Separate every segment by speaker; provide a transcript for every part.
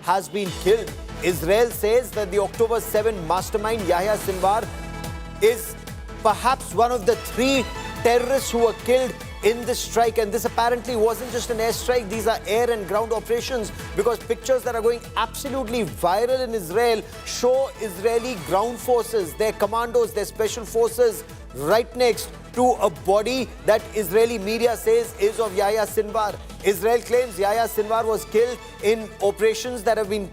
Speaker 1: has been killed. Israel says that the October 7 mastermind Yahya Sinwar is perhaps one of the 3 terrorists who were killed in this strike. And this apparently wasn't just an airstrike. These are air and ground operations, because pictures that are going absolutely viral in Israel show Israeli ground forces, their commandos, their special forces right next to a body that Israeli media says is of Yahya Sinwar. Israel claims Yahya Sinwar was killed in operations that have been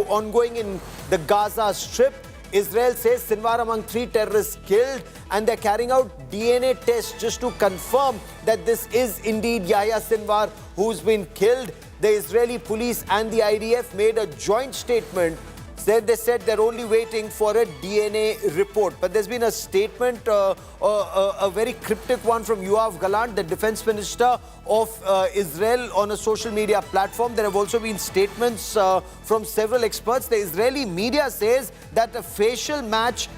Speaker 1: ongoing in the Gaza Strip. Israel says Sinwar among 3 terrorists killed, and they're carrying out DNA tests just to confirm that this is indeed Yahya Sinwar who's been killed. The Israeli police and the IDF made a joint statement. They said they're only waiting for a DNA report. But there's been a statement, a very cryptic one from Yoav Gallant, the defense minister of Israel, on a social media platform. There have also been statements from several experts. The Israeli media says that a facial match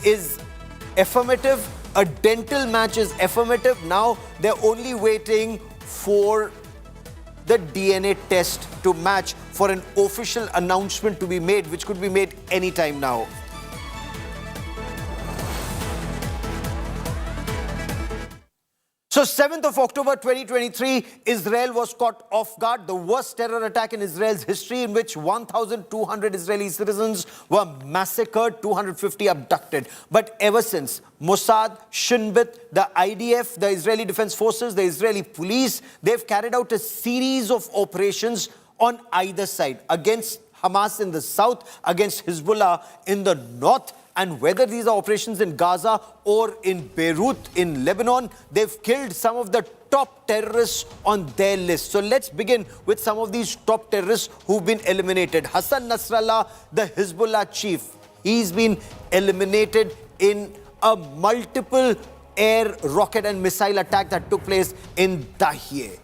Speaker 1: is affirmative, a dental match is affirmative. Now they're only waiting for the DNA test to match for an official announcement to be made, which could be made anytime now. So 7th of October 2023, Israel was caught off guard. The worst terror attack in Israel's history, in which 1,200 Israeli citizens were massacred, 250 abducted. But ever since, Mossad, Shin Bet, the IDF, the Israeli Defense Forces, the Israeli police, they've carried out a series of operations on either side, against Hamas in the south, against Hezbollah in the north. And whether these are operations in Gaza or in Beirut, in Lebanon, they've killed some of the top terrorists on their list. So let's begin with some of these top terrorists who've been eliminated. Hassan Nasrallah, the Hezbollah chief, he's been eliminated in a multiple air, rocket and missile attack that took place in Dahieh.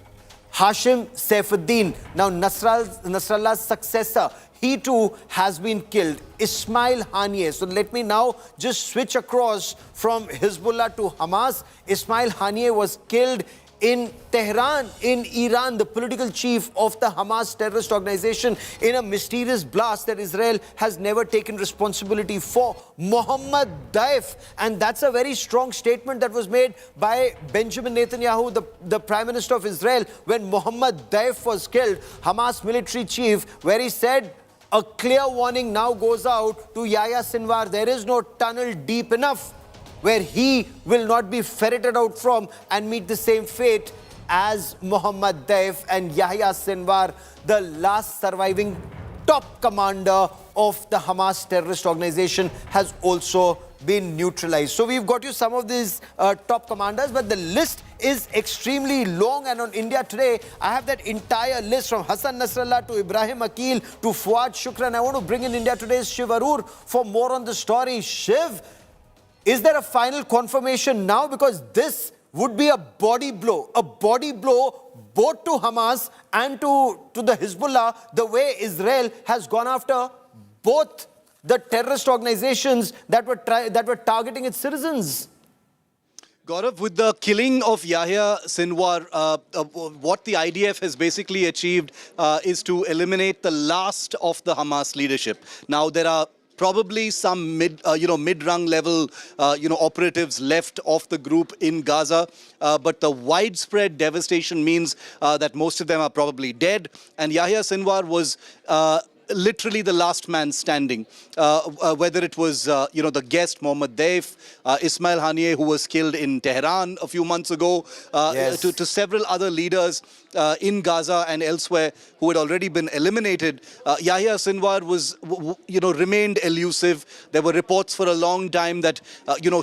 Speaker 1: Hashim Saifuddin, now Nasrallah's successor, he too has been killed. Ismail Haniyeh. So let me now just switch across from Hezbollah to Hamas. Ismail Haniyeh was killed in Tehran, in Iran, the political chief of the Hamas terrorist organization, in a mysterious blast that Israel has never taken responsibility for. Mohammad Daif, and that's a very strong statement that was made by Benjamin Netanyahu, the Prime Minister of Israel, when Mohammad Daif was killed, Hamas military chief, where he said, a clear warning now goes out to Yahya Sinwar. There is no tunnel deep enough where he will not be ferreted out from and meet the same fate as Mohammad Daif. And Yahya Sinwar, the last surviving top commander of the Hamas terrorist organization, has also been neutralized. So we've got you some of these top commanders, but the list is extremely long. And on India Today, I have that entire list from Hassan Nasrallah to Ibrahim Akil to Fuad Shukran. I want to bring in India Today's Shiv Arur for more on the story. Shiv, is there a final confirmation now? Because this would be a body blow both to Hamas and to the Hezbollah, the way Israel has gone after both the terrorist organizations that were targeting its citizens.
Speaker 2: Gaurav, with the killing of Yahya Sinwar, what the IDF has basically achieved is to eliminate the last of the Hamas leadership. Now, there are probably some mid-rung level, operatives left of the group in Gaza, but the widespread devastation means that most of them are probably dead. And Yahya Sinwar was literally the last man standing, whether it was, the guest Mohammad Daif, Ismail Haniyeh, who was killed in Tehran a few months ago,
Speaker 1: yes,
Speaker 2: to several other leaders in Gaza and elsewhere who had already been eliminated. Yahya Sinwar was, remained elusive. There were reports for a long time that,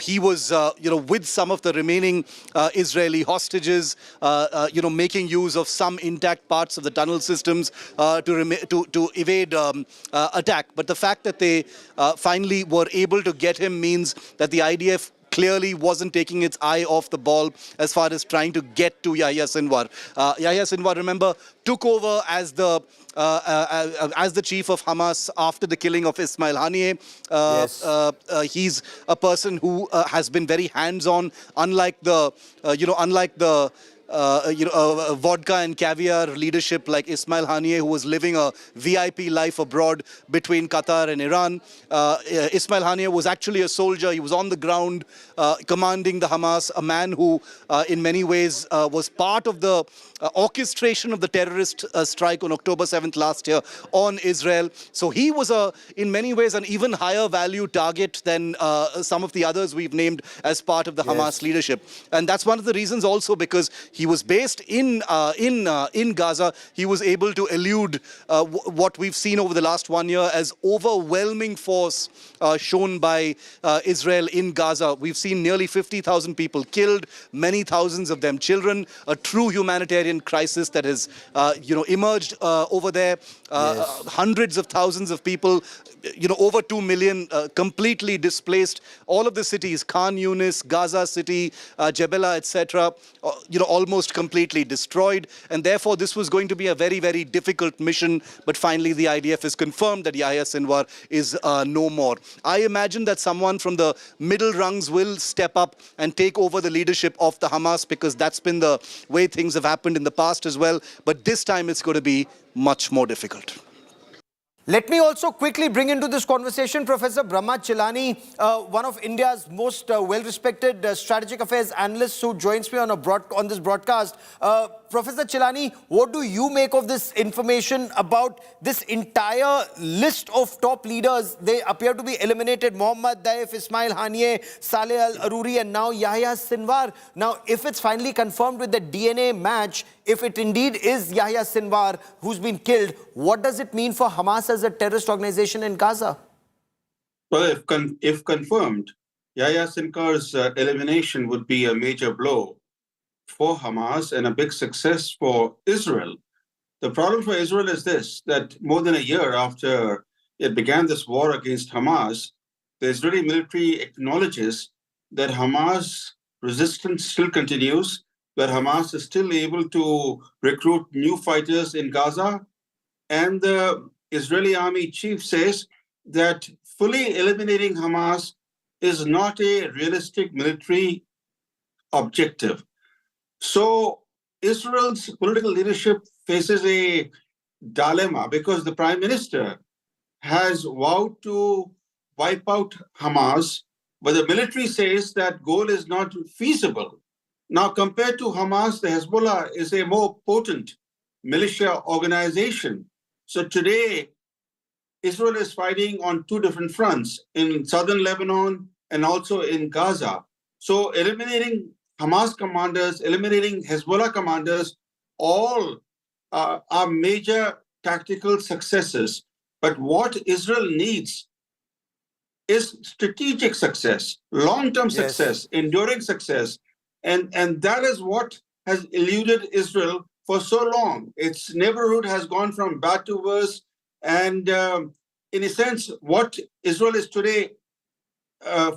Speaker 2: he was, with some of the remaining Israeli hostages, making use of some intact parts of the tunnel systems to evade attack. But the fact that they finally were able to get him means that the IDF clearly wasn't taking its eye off the ball as far as trying to get to Yahya Sinwar. Yahya Sinwar, remember, took over as the chief of Hamas after the killing of Ismail Haniyeh.
Speaker 1: Yes.
Speaker 2: He's a person who has been very hands-on, unlike the vodka and caviar leadership like Ismail Haniyeh, who was living a VIP life abroad between Qatar and Iran. Ismail Haniyeh was actually a soldier. He was on the ground commanding the Hamas, a man who in many ways was part of the orchestration of the terrorist strike on October 7th last year on Israel. So he was in many ways an even higher value target than some of the others we've named as part of the Hamas leadership. And that's one of the reasons also, because he was based in Gaza. He was able to elude what we've seen over the last 1 year as overwhelming force shown by Israel in Gaza. We've seen nearly 50,000 people killed, many thousands of them children, a true humanitarian crisis that has emerged over there. Hundreds of thousands of people, over 2 million completely displaced. All of the cities, Khan Yunis, Gaza City, Jebela, etc., almost completely destroyed. And therefore, this was going to be a very, very difficult mission. But finally, the IDF has confirmed that Yahya Sinwar is no more. I imagine that someone from the middle rungs will step up and take over the leadership of the Hamas, because that's been the way things have happened in the past as well. But this time, it's going to be much more difficult.
Speaker 1: Let me also quickly bring into this conversation Professor Brahma Chilani, one of India's most well-respected strategic affairs analysts, who joins me on this broadcast. Professor Chilani, what do you make of this information about this entire list of top leaders? They appear to be eliminated: Mohammad Daif, Ismail Haniyeh, Saleh Al-Aruri, and now Yahya Sinwar. Now, if it's finally confirmed with the DNA match, if it indeed is Yahya Sinwar who's been killed, what does it mean for Hamas as a terrorist organization in Gaza?
Speaker 3: Well, if confirmed, Yahya Sinwar's elimination would be a major blow for Hamas and a big success for Israel. The problem for Israel is this, that more than a year after it began this war against Hamas, the Israeli military acknowledges that Hamas resistance still continues, that Hamas is still able to recruit new fighters in Gaza. And the Israeli army chief says that fully eliminating Hamas is not a realistic military objective. So Israel's political leadership faces a dilemma, because the Prime Minister has vowed to wipe out Hamas, but the military says that goal is not feasible. Now, compared to Hamas, the Hezbollah is a more potent militia organization. So today, Israel is fighting on two different fronts, in southern Lebanon and also in Gaza. So eliminating Hamas commanders, eliminating Hezbollah commanders, all are major tactical successes. But what Israel needs is strategic success, long-term success, enduring success. And that is what has eluded Israel for so long. Its neighborhood has gone from bad to worse. And in a sense, what Israel is today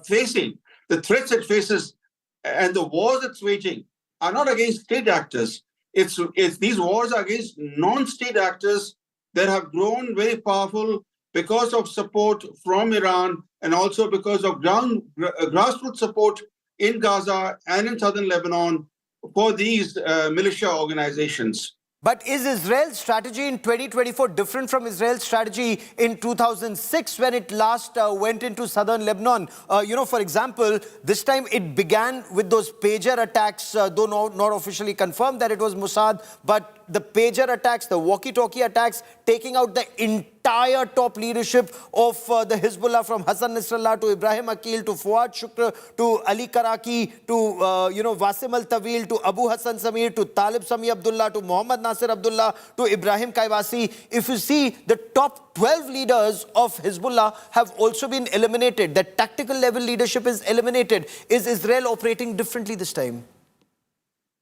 Speaker 3: facing, the threats it faces and the wars it's waging are not against state actors. These wars are against non-state actors that have grown very powerful because of support from Iran, and also because of grassroots support in Gaza and in southern Lebanon for these militia organizations.
Speaker 1: But is Israel's strategy in 2024 different from Israel's strategy in 2006 when it last went into southern Lebanon? For example, this time it began with those pager attacks, though not officially confirmed that it was Mossad, but the pager attacks, the walkie-talkie attacks, taking out the entire top leadership of the Hezbollah, from Hassan Nasrallah to Ibrahim Aqil to Fuad Shukr to Ali Karaki to Wasim Al-Tawil to Abu Hassan Samir to Talib Sami Abdullah to Muhammad Nasir Abdullah to Ibrahim Kaibasi. If you see, the top 12 leaders of Hezbollah have also been eliminated. The tactical level leadership is eliminated. Is Israel operating differently this time?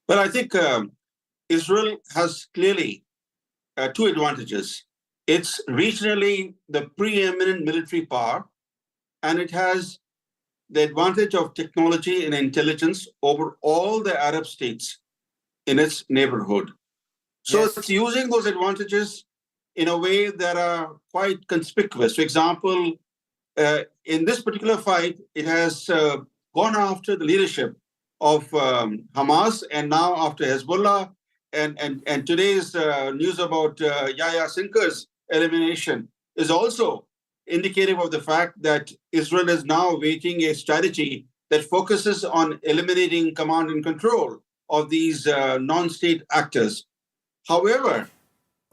Speaker 3: Well, I think Israel has clearly two advantages. It's regionally the preeminent military power, and it has the advantage of technology and intelligence over all the Arab states in its neighborhood. So it's using those advantages in a way that are quite conspicuous. For example, in this particular fight, it has gone after the leadership of Hamas, and now after Hezbollah, and today's news about Yahya Sinkar's elimination is also indicative of the fact that Israel is now waging a strategy that focuses on eliminating command and control of these non-state actors. However,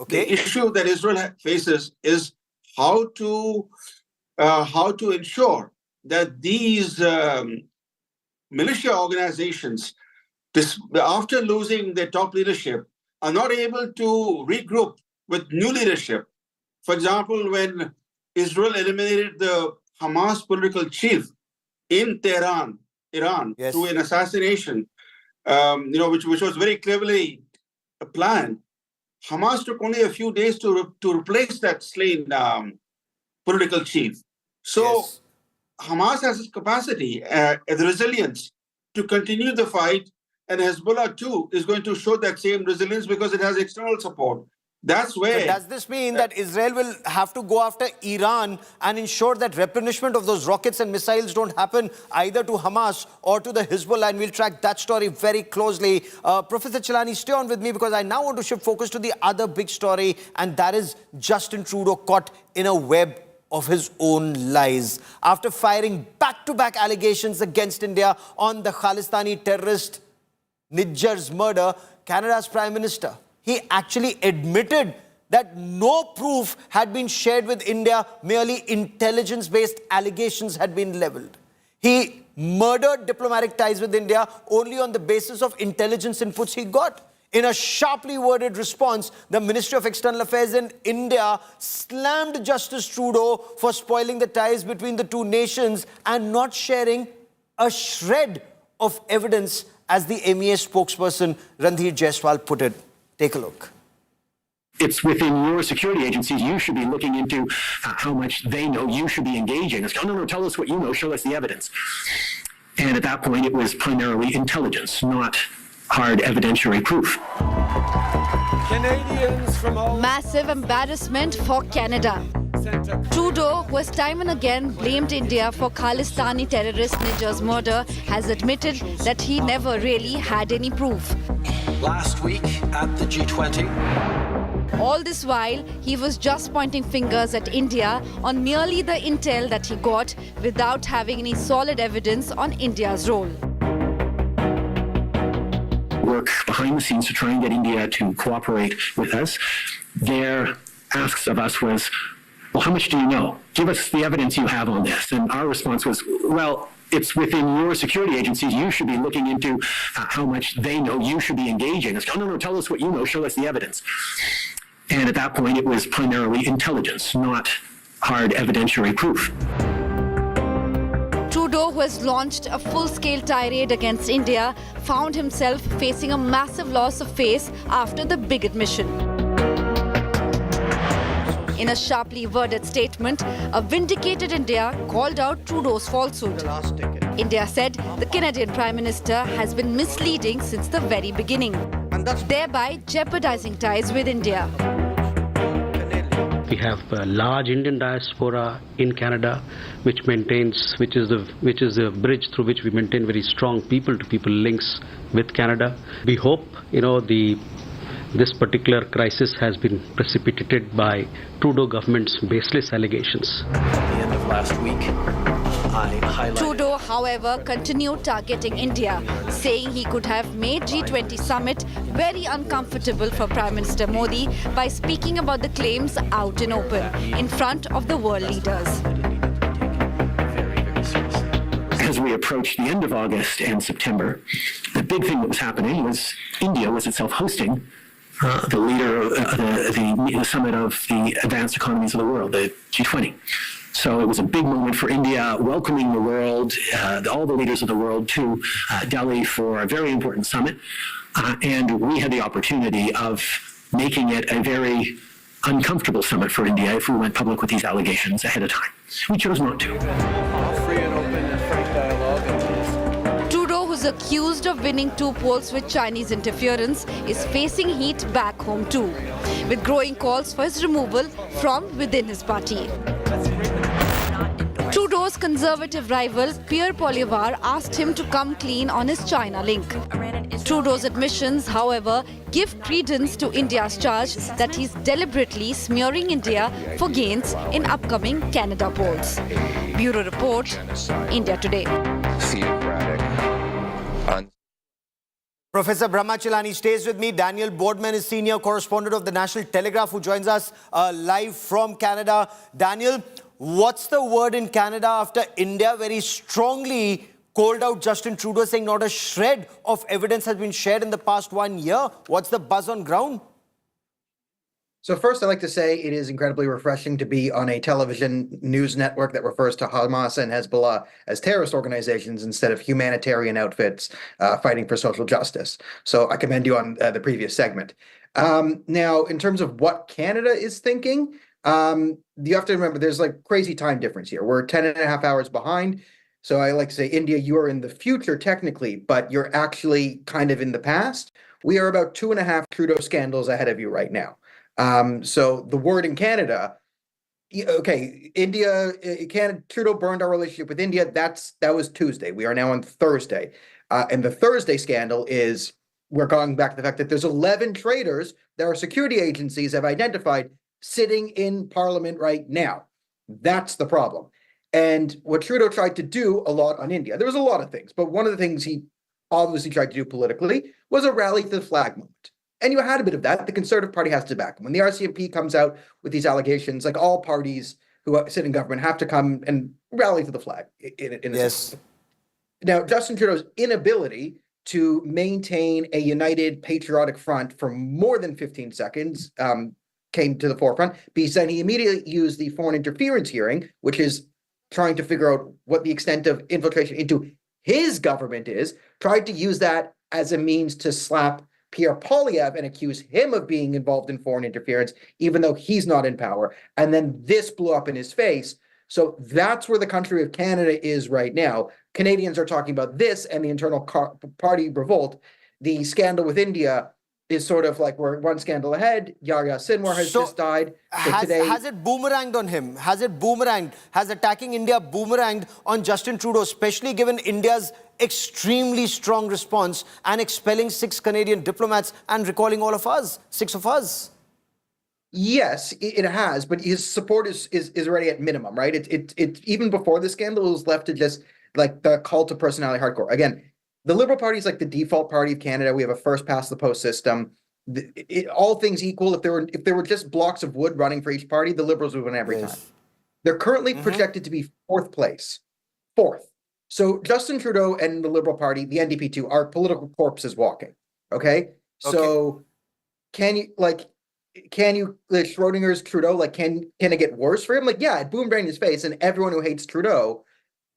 Speaker 3: the issue that Israel faces is how to ensure that these militia organizations, after losing their top leadership, are not able to regroup with new leadership. For example, when Israel eliminated the Hamas political chief in Tehran, Iran, through an assassination, which was very cleverly planned, Hamas took only a few days to replace that slain political chief. So Hamas has its capacity and the resilience to continue the fight, and Hezbollah too is going to show that same resilience because it has external support. That's where...
Speaker 1: But does this mean that Israel will have to go after Iran and ensure that replenishment of those rockets and missiles don't happen either to Hamas or to the Hezbollah? And we'll track that story very closely. Professor Chilani, stay on with me because I now want to shift focus to the other big story, and that is Justin Trudeau caught in a web of his own lies. After firing back-to-back allegations against India on the Khalistani terrorist Nijjar's murder, Canada's Prime Minister, he actually admitted that no proof had been shared with India, merely intelligence-based allegations had been leveled. He murdered diplomatic ties with India only on the basis of intelligence inputs he got. In a sharply worded response, the Ministry of External Affairs in India slammed Justice Trudeau for spoiling the ties between the two nations and not sharing a shred of evidence, as the MEA spokesperson Randhir Jaiswal put it. Take a look.
Speaker 4: It's within your security agencies. You should be looking into how much they know. You should be engaging. It's, no, tell us what you know. Show us the evidence. And at that point, it was primarily intelligence, not hard evidentiary proof.
Speaker 5: Canadians from all...
Speaker 6: Massive embarrassment for Canada. Trudeau, who has time and again blamed India for Khalistani terrorist Nijjar's murder, has admitted that he never really had any proof.
Speaker 5: Last week at the G20.
Speaker 6: All this while, he was just pointing fingers at India on merely the intel that he got without having any solid evidence on India's role.
Speaker 4: Work behind the scenes to try and get India to cooperate with us. Their asks of us was, well, how much do you know? Give us the evidence you have on this. And our response was, well, it's within your security agencies. You should be looking into how much they know. You should be engaging. It's, no, tell us what you know. Show us the evidence. And at that point, it was primarily intelligence, not hard evidentiary proof.
Speaker 6: Trudeau, who has launched a full-scale tirade against India, found himself facing a massive loss of face after the big admission. In a sharply worded statement, a vindicated India called out Trudeau's falsehood. India said the Canadian Prime Minister has been misleading since the very beginning, thereby jeopardizing ties with India.
Speaker 7: We have a large Indian diaspora in Canada, which is the bridge through which we maintain very strong people-to-people links with Canada. We hope, this particular crisis has been precipitated by Trudeau government's baseless allegations.
Speaker 5: At the end of last week, I highlighted...
Speaker 6: Trudeau, however, continued targeting India, saying he could have made G20 summit very uncomfortable for Prime Minister Modi by speaking about the claims out in open, in front of the world leaders.
Speaker 4: As we approached the end of August and September, the big thing that was happening was India was itself hosting the leader of the summit of the advanced economies of the world, the G20. So it was a big moment for India, welcoming the world, all the leaders of the world to Delhi for a very important summit. And we had the opportunity of making it a very uncomfortable summit for India if we went public with these allegations ahead of time. We chose not to.
Speaker 5: Free and open and frank dialogue.
Speaker 6: Trudeau, who's accused of winning 2 polls with Chinese interference, is facing heat back home too, with growing calls for his removal from within his party. Trudeau's conservative rival Pierre Poilievre asked him to come clean on his China link. Trudeau's admissions, however, give credence to India's charge that he's deliberately smearing India for gains in upcoming Canada polls. Bureau Report, India Today.
Speaker 1: Professor Brahmachalani stays with me. Daniel Boardman is senior correspondent of the National Telegraph who joins us live from Canada. Daniel, what's the word in Canada after India very strongly called out Justin Trudeau, saying not a shred of evidence has been shared in the past 1 year? What's the buzz on ground?
Speaker 8: So first, I'd like to say it is incredibly refreshing to be on a television news network that refers to Hamas and Hezbollah as terrorist organizations instead of humanitarian outfits fighting for social justice. So I commend you on the previous segment. Now, in terms of what Canada is thinking, you have to remember there's like crazy time difference here. We're 10.5 hours behind. So I like to say, India, you are in the future technically, but you're actually kind of in the past. We are about 2.5 Trudeau scandals ahead of you right now. So the word in Canada, okay, Trudeau burned our relationship with India. That was Tuesday. We are now on Thursday. And the Thursday scandal is we're going back to the fact that there's 11 traitors that our security agencies have identified sitting in Parliament right now. That's the problem. And what Trudeau tried to do a lot on India, there was a lot of things, but one of the things he obviously tried to do politically was a rally to the flag moment. And you had a bit of that. The Conservative Party has to back him. When the RCMP comes out with these allegations, like all parties who sit in government have to come and rally to the flag. In a sense. Now, Justin Trudeau's inability to maintain a united patriotic front for more than 15 seconds came to the forefront because then he immediately used the foreign interference hearing, which is trying to figure out what the extent of infiltration into his government is, tried to use that as a means to slap Pierre Poilievre and accuse him of being involved in foreign interference, even though he's not in power. And then this blew up in his face. So that's where the country of Canada is right now. Canadians are talking about this and the internal party revolt. The scandal with India is sort of like we're one scandal ahead. Yahya Sinwar has just died. So
Speaker 1: has it boomeranged on him? Has it boomeranged? Has attacking India boomeranged on Justin Trudeau, especially given India's extremely strong response and expelling 6 Canadian diplomats and recalling all of us, 6 of us?
Speaker 8: Yes, it has, but his support is already at minimum, right? It even before the scandal, it was left to just like the cult of personality hardcore. Again, the Liberal Party is like the default party of Canada. We have a first past the post system. All things equal, if there were just blocks of wood running for each party, the Liberals would win every time. They're currently projected to be 4th place. 4th. So Justin Trudeau and the Liberal Party, the NDP too, are political corpses walking. Okay? So can you Schrodinger's Trudeau, like can it get worse for him? Like, yeah, it boomeranged in his face, and everyone who hates Trudeau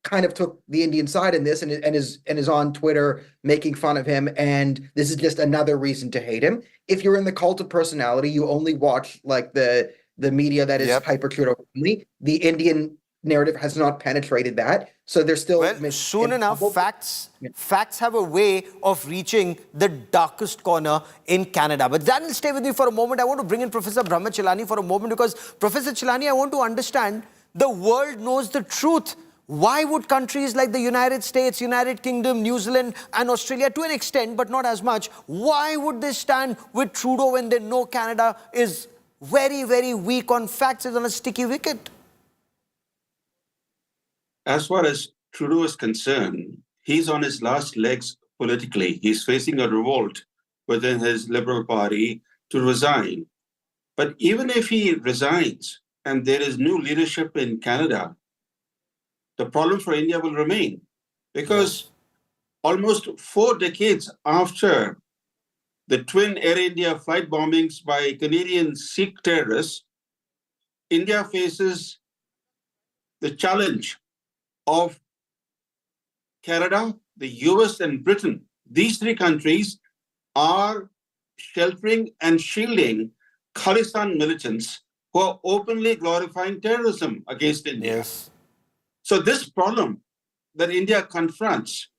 Speaker 8: kind of took the Indian side in this and is on Twitter making fun of him, and this is just another reason to hate him. If you're in the cult of personality, you only watch like the media that is hyper Trudeau friendly. The Indian narrative has not penetrated that, so they're still
Speaker 1: soon enough facts have a way of reaching the darkest corner in Canada. But Daniel, stay with me for a moment. I want to bring in Professor Brahmachalani for a moment because Professor Chelani, I want to understand the world knows the truth. Why would countries like the United States, United Kingdom, New Zealand and Australia, to an extent, but not as much, why would they stand with Trudeau when they know Canada is very, very weak on facts, is on a sticky wicket?
Speaker 3: As far as Trudeau is concerned, he's on his last legs politically. He's facing a revolt within his Liberal Party to resign. But even if he resigns and there is new leadership in Canada, the problem for India will remain because almost 4 decades after the twin Air India flight bombings by Canadian Sikh terrorists, India faces the challenge of Canada, the US and Britain. These 3 countries are sheltering and shielding Khalistan militants who are openly glorifying terrorism against India. So this problem that India confronts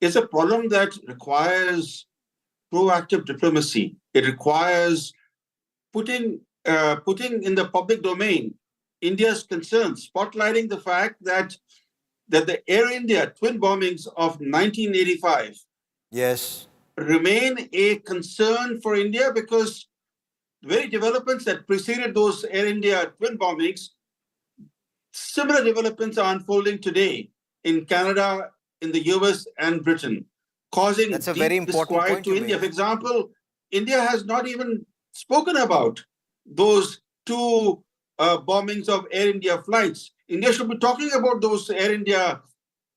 Speaker 3: is a problem that requires proactive diplomacy. It requires putting in the public domain India's concerns, spotlighting the fact that the Air India twin bombings of 1985
Speaker 1: Yes.
Speaker 3: remain a concern for India because the very developments that preceded those Air India twin bombings, similar developments are unfolding today in Canada, in the US, and Britain, causing
Speaker 1: That's a
Speaker 3: deep
Speaker 1: very important
Speaker 3: disquiet
Speaker 1: point
Speaker 3: to
Speaker 1: you
Speaker 3: India.
Speaker 1: made.
Speaker 3: For example, India has not even spoken about those two bombings of Air India flights. India should be talking about those Air India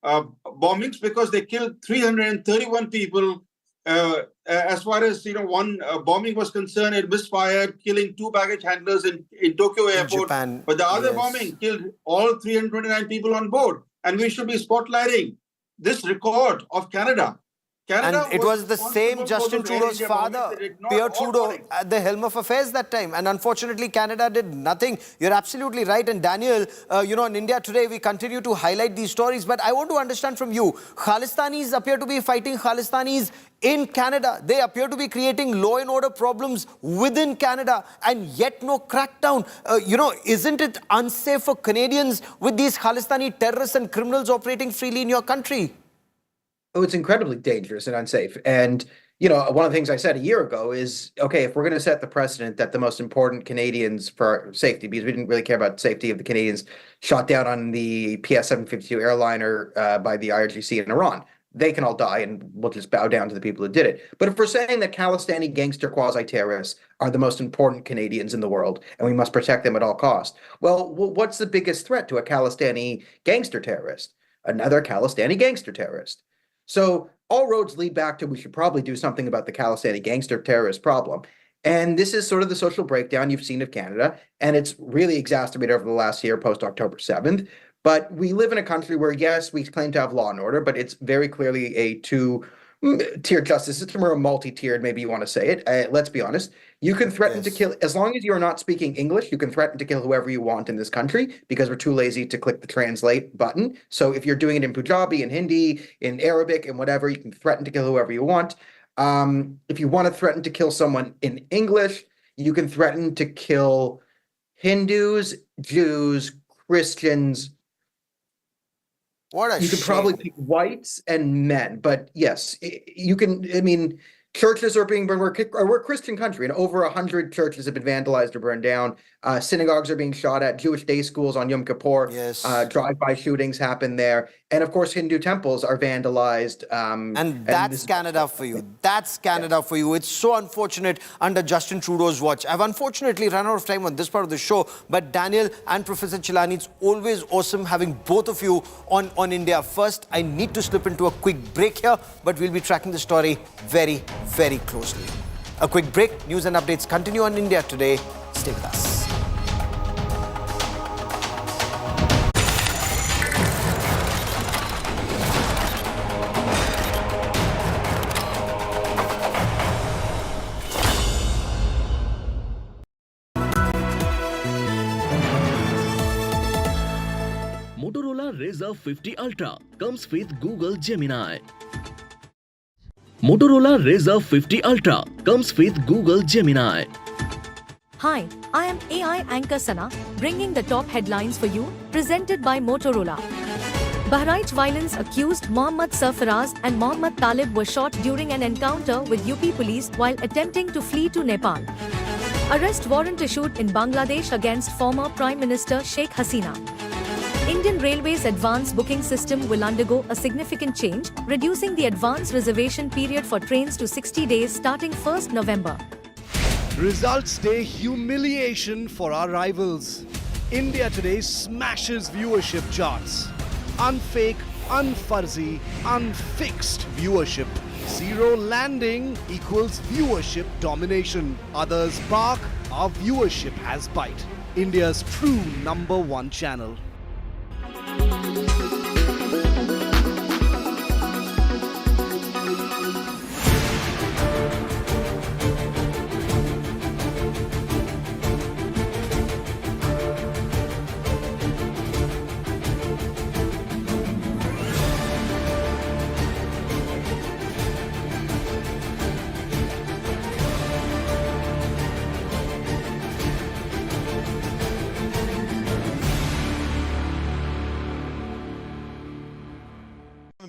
Speaker 3: bombings because they killed 331 people. As far as one bombing was concerned, it misfired, killing 2 baggage handlers in Tokyo airport.
Speaker 1: Japan,
Speaker 3: But the other
Speaker 1: yes.
Speaker 3: bombing killed all 329 people on board. And we should be spotlighting this record of Canada. Canada
Speaker 1: And it was the same
Speaker 3: responsible for
Speaker 1: Justin
Speaker 3: those Air
Speaker 1: Trudeau's
Speaker 3: India bombings.
Speaker 1: father,
Speaker 3: They did not
Speaker 1: Pierre
Speaker 3: all
Speaker 1: Trudeau,
Speaker 3: bombings.
Speaker 1: at the helm of affairs that time. And unfortunately, Canada did nothing. You're absolutely right. And Daniel, in India today, we continue to highlight these stories. But I want to understand from you, Khalistanis appear to be fighting Khalistanis in Canada. They appear to be creating law and order problems within Canada, and yet no crackdown. Isn't it unsafe for Canadians with these Khalistani terrorists and criminals operating freely in your country?
Speaker 8: Oh, it's incredibly dangerous and unsafe. And, one of the things I said a year ago is, okay, if we're going to set the precedent that the most important Canadians for safety, because we didn't really care about safety of the Canadians, shot down on the PS-752 airliner by the IRGC in Iran, they can all die and we'll just bow down to the people who did it. But if we're saying that Khalistani gangster quasi-terrorists are the most important Canadians in the world and we must protect them at all costs, well, what's the biggest threat to a Khalistani gangster terrorist? Another Khalistani gangster terrorist. So all roads lead back to we should probably do something about the Khalistani gangster terrorist problem. And this is sort of the social breakdown you've seen of Canada, and it's really exacerbated over the last year post-October 7th. But we live in a country where, yes, we claim to have law and order, but it's very clearly a two-tiered justice system, or a multi-tiered, maybe you want to say it. Let's be honest. You can threaten to kill, as long as you are not speaking English, you can threaten to kill whoever you want in this country because we're too lazy to click the translate button. So if you're doing it in Punjabi, in Hindi, in Arabic, and whatever, you can threaten to kill whoever you want. If you want to threaten to kill someone in English, you can threaten to kill Hindus, Jews, Christians.
Speaker 1: What a
Speaker 8: You could probably pick whites and men, but yes, you can. Churches are being burned. We're a Christian country, and over 100 churches have been vandalized or burned down. Synagogues are being shot at. Jewish day schools on Yom Kippur.
Speaker 1: Yes.
Speaker 8: Drive-by shootings happen there, and of course, Hindu temples are vandalized.
Speaker 1: And that's Canada for you. That's Canada for you. It's so unfortunate under Justin Trudeau's watch. I've unfortunately run out of time on this part of the show, but Daniel and Professor Chilani, it's always awesome having both of you on India First. I need to slip into a quick break here, but we'll be tracking the story very, very closely. A quick break. News and updates continue on India Today. Stay with us.
Speaker 9: Motorola Razr 50 Ultra comes with Google Gemini. Motorola Razr 50 Ultra comes with Google Gemini.
Speaker 10: Hi, I am AI anchor Sana, bringing the top headlines for you, presented by Motorola. Bahraich violence accused Mohammad Sarfaraz and Mohammad Talib were shot during an encounter with UP police while attempting to flee to Nepal. Arrest warrant issued in Bangladesh against former Prime Minister Sheikh Hasina. Indian Railways advance booking system will undergo a significant change, reducing the advance reservation period for trains to 60 days starting 1st November.
Speaker 2: Results day humiliation for our rivals. India Today smashes viewership charts. Unfake, unfuzzy, unfixed viewership. Zero landing equals viewership domination. Others bark, our viewership has bite. India's true #1 channel.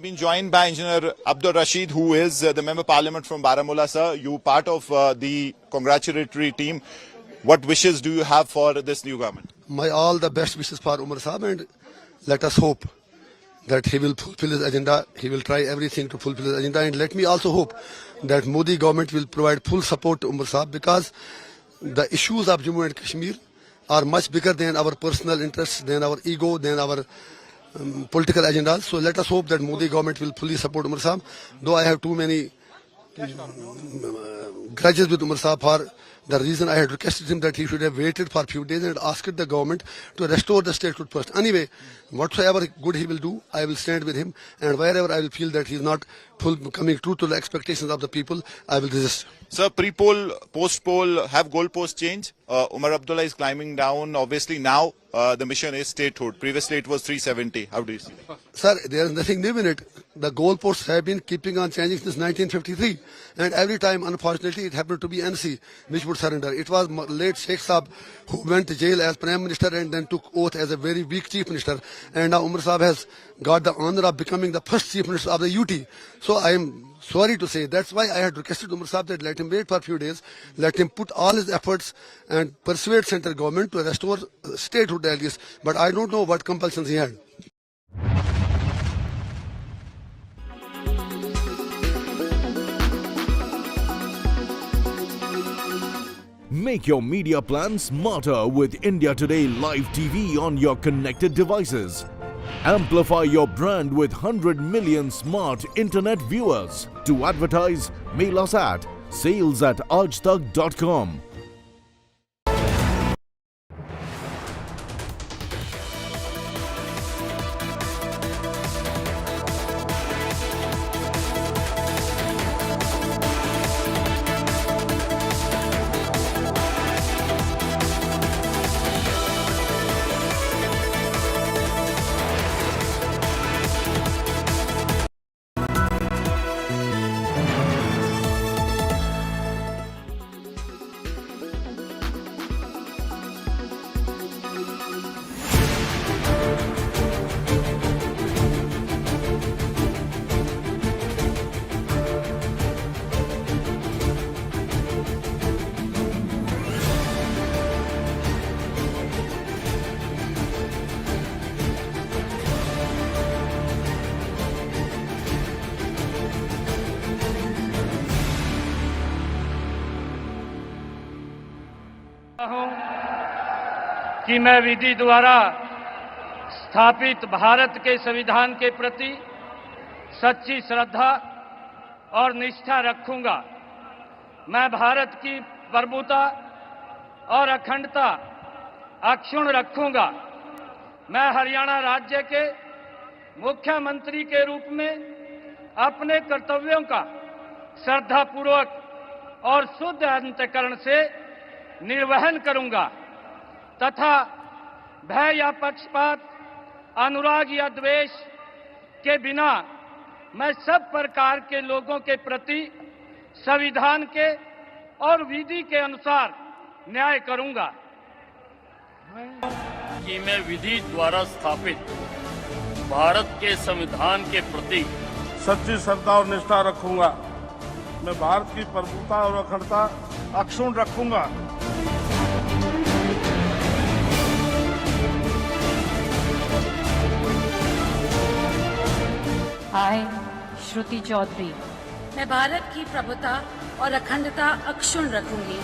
Speaker 11: been joined by Engineer Abdul Rashid, who is the Member Parliament from Baramulla. Sir, you part of the congratulatory team. What wishes do you have for this new government?
Speaker 12: My all the best wishes for Umar Sahab, and let us hope that he will fulfill his agenda. He will try everything to fulfill his agenda, and let me also hope that Modi government will provide full support to Umar Sahab, because the issues of Jammu and Kashmir are much bigger than our personal interests, than our ego, than our political agendas. So let us hope that Modi government will fully support Umar Sahab. Though I have too many grudges with Umar Sahab for the reason I had requested him that he should have waited for a few days and asked the government to restore the statehood first. Anyway, whatsoever good he will do, I will stand with him, and wherever I will feel that he is not coming true to the expectations of the people, I will resist.
Speaker 11: Sir, pre-poll, post-poll, have goalposts changed? Umar Abdullah is climbing down. Obviously now the mission is statehood. Previously it was 370. How do you see that?
Speaker 12: Sir, there is nothing new in it. The goalposts have been keeping on changing since 1953. And every time, unfortunately, it happened to be NC which would surrender. It was late Sheikh Saab who went to jail as Prime Minister and then took oath as a very weak Chief Minister. And now Umar Saab has got the honor of becoming the first Chief Minister of the UT. So I am sorry to say, that's why I had requested Umar Saab that let him wait for a few days, let him put all his efforts and persuade central government to restore statehood at least. But I don't know what compulsions he had.
Speaker 9: Make your media plan smarter with India Today Live TV on your connected devices. Amplify your brand with 100 million smart internet viewers. To advertise, mail us at sales@aajtak.com.
Speaker 13: कि मैं विधि द्वारा स्थापित भारत के संविधान के प्रति सच्ची श्रद्धा और निष्ठा रखूंगा। मैं भारत की प्रभुता और अखंडता अक्षुण्ण रखूंगा। मैं हरियाणा राज्य के मुख्यमंत्री के रूप में अपने कर्तव्यों का श्रद्धापूर्वक और शुद्ध अंतःकरण से निर्वहन करूंगा तथा भय या पक्षपात, अनुराग या द्वेष के बिना मैं सब प्रकार के लोगों के प्रति संविधान के और विधि के अनुसार न्याय करूंगा।
Speaker 14: कि मैं विधि द्वारा स्थापित भारत के संविधान के प्रति
Speaker 15: सच्ची श्रद्धा और निष्ठा रखूंगा। मैं भारत की प्रभुता और अखंडता अक्षुण्ण रखूंगा।
Speaker 16: हाय, श्रुति चौधरी। मैं भारत की प्रभुता और अखंडता अक्षुण्ण रखूंगी।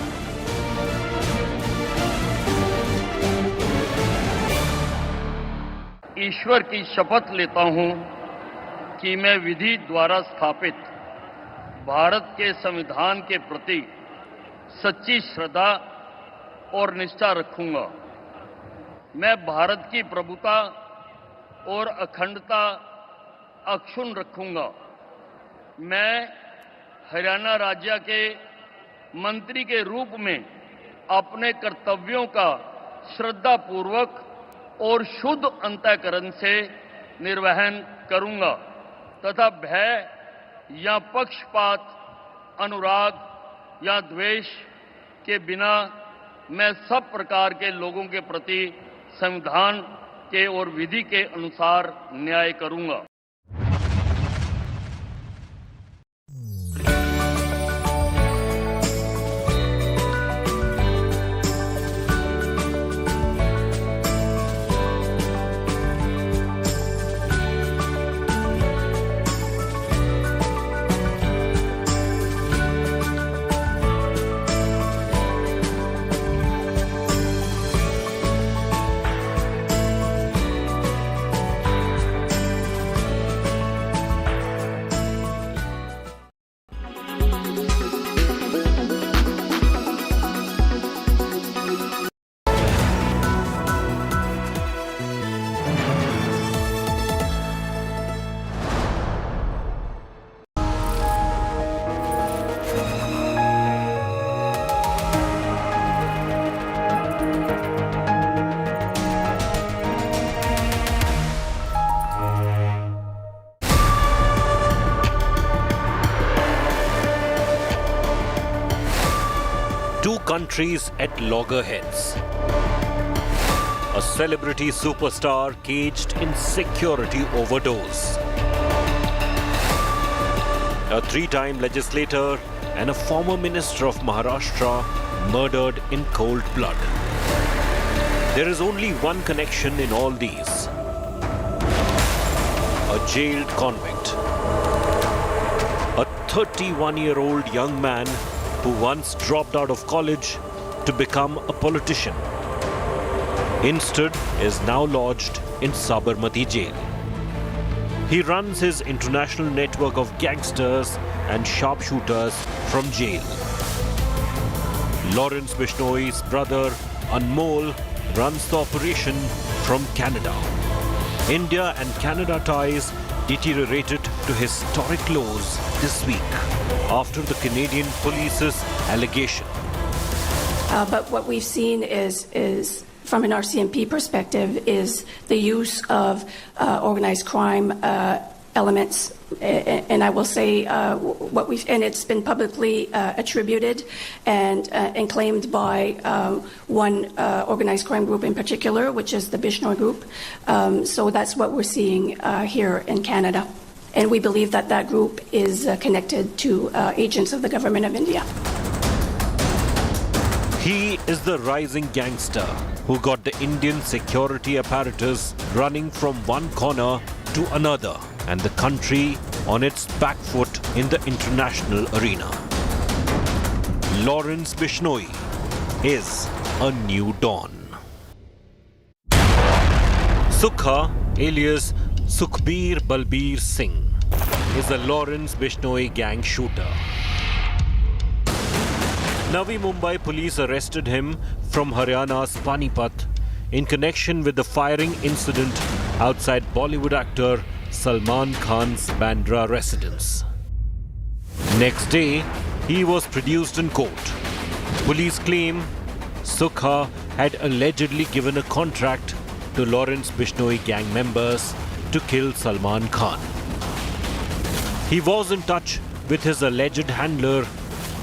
Speaker 14: ईश्वर की शपथ लेता हूं कि मैं विधि द्वारा स्थापित भारत के संविधान के प्रति सच्ची श्रद्धा और निष्ठा रखूंगा। मैं भारत की प्रभुता और अखंडता अक्षुण्ण रखूंगा। मैं हरियाणा राज्य के मंत्री के रूप में अपने कर्तव्यों का श्रद्धापूर्वक और शुद्ध अंतःकरण से निर्वहन करूंगा तथा भय या पक्षपात, अनुराग या द्वेष के बिना मैं सब प्रकार के लोगों के प्रति संविधान के और विधि के अनुसार न्याय करूंगा।
Speaker 17: countries at loggerheads. A celebrity superstar caged in security overdose. A three-time legislator and a former minister of Maharashtra murdered in cold blood. There is only one connection in all these. A jailed convict. A 31-year-old young man who once dropped out of college to become a politician. Instead is now lodged in Sabarmati jail. He runs his international network of gangsters and sharpshooters from jail. Lawrence Bishnoi's brother Anmol runs the operation from Canada. India and Canada ties deteriorated to historic lows this week after the Canadian police's allegation.
Speaker 16: But what we've seen is from an RCMP perspective, is the use of organized crime elements. And I will say and it's been publicly attributed and claimed by one organized crime group in particular, which is the Bishnoi group. So that's what we're seeing here in Canada. And we believe that that group is connected to agents of the government of India.
Speaker 17: He is the rising gangster who got the Indian security apparatus running from one corner to another and the country on its back foot in the international arena. Lawrence Bishnoi is a new dawn. Sukha, alias Sukhbir Balbir Singh, is a Lawrence Bishnoi gang shooter. Navi Mumbai police arrested him from Haryana's Panipat in connection with the firing incident outside Bollywood actor Salman Khan's Bandra residence. Next day, he was produced in court. Police claim Sukha had allegedly given a contract to Lawrence Bishnoi gang members to kill Salman Khan. He was in touch with his alleged handler,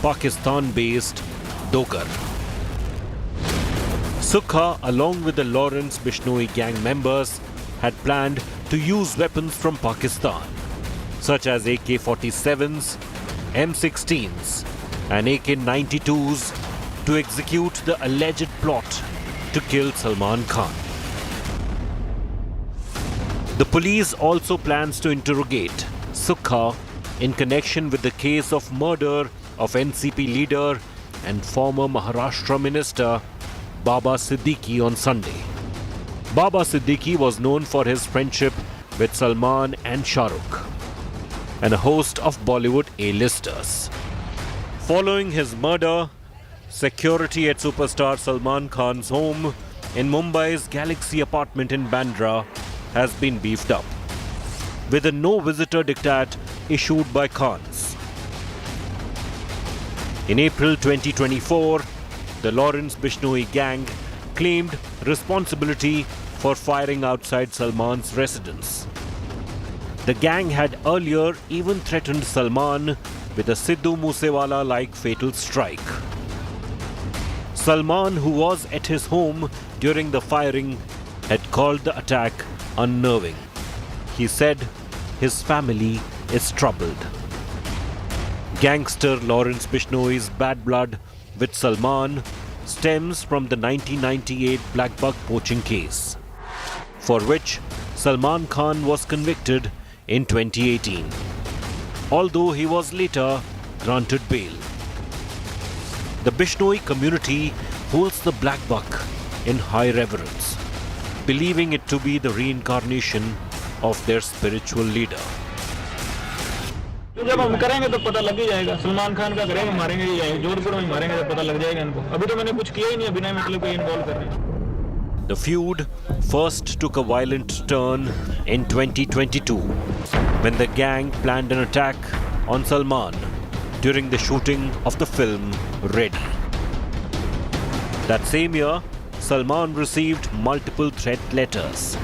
Speaker 17: Pakistan-based Dogar. Sukha, along with the Lawrence Bishnoi gang members, had planned to use weapons from Pakistan, such as AK-47s, M16s and AK-92s to execute the alleged plot to kill Salman Khan. The police also plans to interrogate Sukha in connection with the case of murder of NCP leader and former Maharashtra minister Baba Siddiqui on Sunday. Baba Siddiqui was known for his friendship with Salman and Shah Rukh and a host of Bollywood A-listers. Following his murder, security at superstar Salman Khan's home in Mumbai's Galaxy apartment in Bandra has been beefed up, with a no-visitor diktat issued by Khans. In April 2024, the Lawrence Bishnoi gang claimed responsibility for firing outside Salman's residence. The gang had earlier even threatened Salman with a Sidhu Moosewala-like fatal strike. Salman, who was at his home during the firing, had called the attack unnerving. He said his family is troubled. Gangster Lawrence Bishnoi's bad blood with Salman stems from the 1998 black bug poaching case, for which Salman Khan was convicted in 2018, although he was later granted bail. The Bishnoi community holds the black buck in high reverence, believing it to be the reincarnation of their spiritual leader.
Speaker 18: जब हम करेंगे तो पता लग ही जाएगा सलमान खान का करेंगे मारेंगे ही जोधपुर में मारेंगे तो पता लग जाएगा इनको अभी तो मैंने कुछ किया ही नहीं अभी नहीं मतलब कोई इन्वॉल्व कर रहे हैं
Speaker 17: The feud first took a violent turn in 2022 when the gang planned an attack on Salman during the shooting of the film Ready. That same year, Salman received multiple threat letters,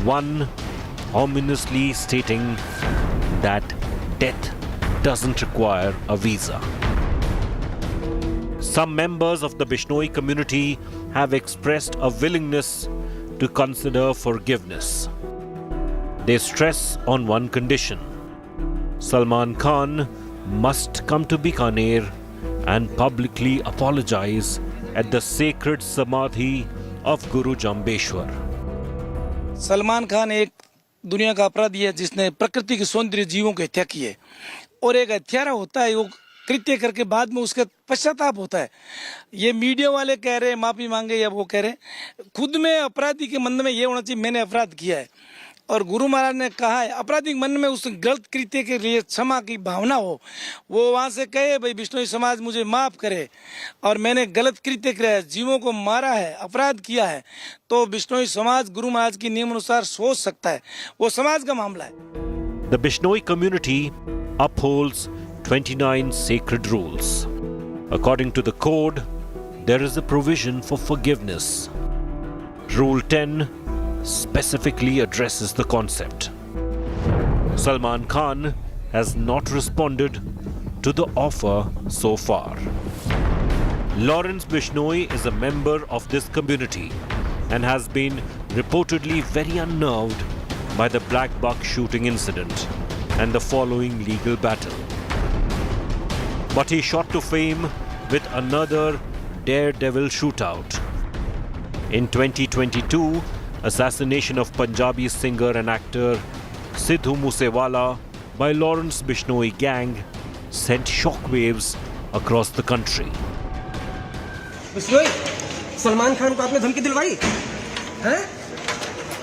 Speaker 17: one ominously stating that death doesn't require a visa. Some members of the Bishnoi community have expressed a willingness to consider forgiveness. They stress on one condition: Salman Khan must come to Bikaner and publicly apologize at the sacred samadhi of Guru Jambeshwar.
Speaker 19: Salman Khan एक दुनिया का अपराधी है जिसने प्रकृति के सौंदर्य जीवों की हत्या की है, और एक हत्यारा होता है वो कृत्य करके बाद में उसका पश्चाताप होता है। ये मीडिया वाले कह रहे हैं माफी मांगे या वो कह रहे हैं, खुद में अपराधी के मन में ये होना चाहिए मैंने अपराध किया है, और गुरु महाराज ने कहा है अपराधी के मन में उस गलत कृत्य के लिए क्षमा की भावना हो, वो वहाँ से कहे भाई बिश्नोई समाज मुझे माफ करे और मैंने गलत कृत्य किया है, जीवों को मारा है, अपराध किया है, तो बिश्नोई समाज गुरु महाराज के नियम अनुसार सोच सकता है, वो समाज का मामला है।
Speaker 17: The Bishnoi community upholds 29 sacred rules. According to the code, there is a provision for forgiveness. Rule 10 specifically addresses the concept. Salman Khan has not responded to the offer so far. Lawrence Bishnoi is a member of this community and has been reportedly very unnerved by the Black Buck shooting incident and the following legal battle. But he shot to fame with another daredevil shootout. In 2022, assassination of Punjabi singer and actor Sidhu Moosewala by Lawrence Bishnoi gang sent shockwaves across the country.
Speaker 20: Bishnoi, Salman Khan को आपने धमकी दिलवाई हैं?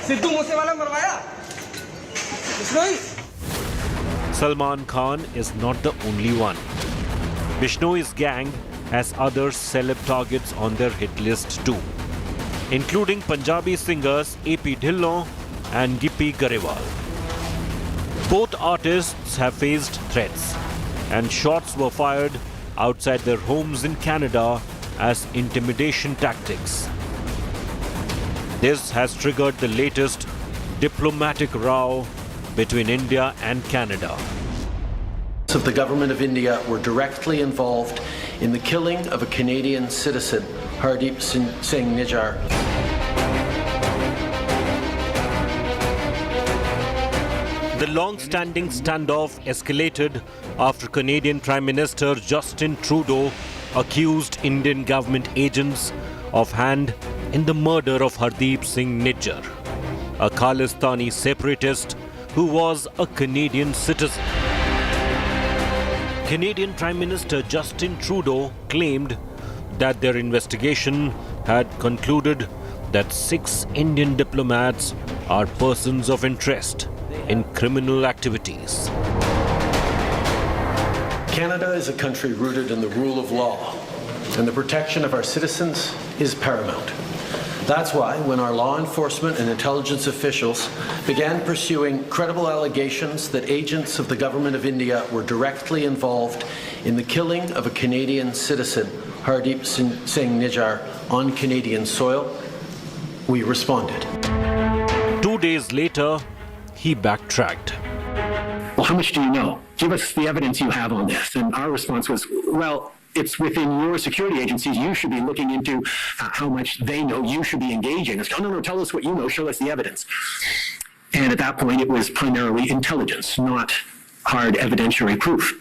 Speaker 20: सिद्धू मूसेवाला मरवाया Bishnoi?
Speaker 17: Salman Khan is not the only one. Bishnoi's gang has other celeb targets on their hit list too, including Punjabi singers AP Dhillon and Gippy Garewal. Both artists have faced threats, and shots were fired outside their homes in Canada as intimidation tactics. This has triggered the latest diplomatic row between India and Canada.
Speaker 21: Of the government of India were directly involved in the killing of a Canadian citizen, Hardeep Singh Nijjar.
Speaker 17: The long-standing standoff escalated after Canadian Prime Minister Justin Trudeau accused Indian government agents of hand in the murder of Hardeep Singh Nijjar, a Khalistani separatist who was a Canadian citizen. Canadian Prime Minister Justin Trudeau claimed that their investigation had concluded that 6 Indian diplomats are persons of interest in criminal activities.
Speaker 21: Canada is a country rooted in the rule of law, and the protection of our citizens is paramount. That's why when our law enforcement and intelligence officials began pursuing credible allegations that agents of the government of India were directly involved in the killing of a Canadian citizen, Hardeep Singh Nijjar, on Canadian soil, we responded.
Speaker 17: 2 days later, he backtracked.
Speaker 4: Well, how much do you know? Give us the evidence you have on this. And our response was, well, it's within your security agencies. You should be looking into how much they know. You should be engaging. It's, oh, no, tell us what you know. Show us the evidence. And at that point, it was primarily intelligence, not hard evidentiary proof.